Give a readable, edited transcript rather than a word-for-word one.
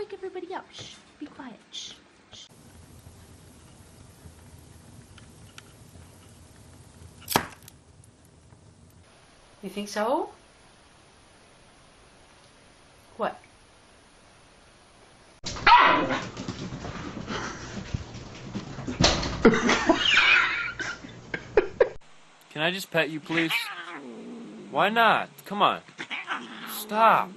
wake everybody up. Shh. Be quiet. Shh. Shh. You think so? What? Can I just pet you, please? Why not? Come on. Stop.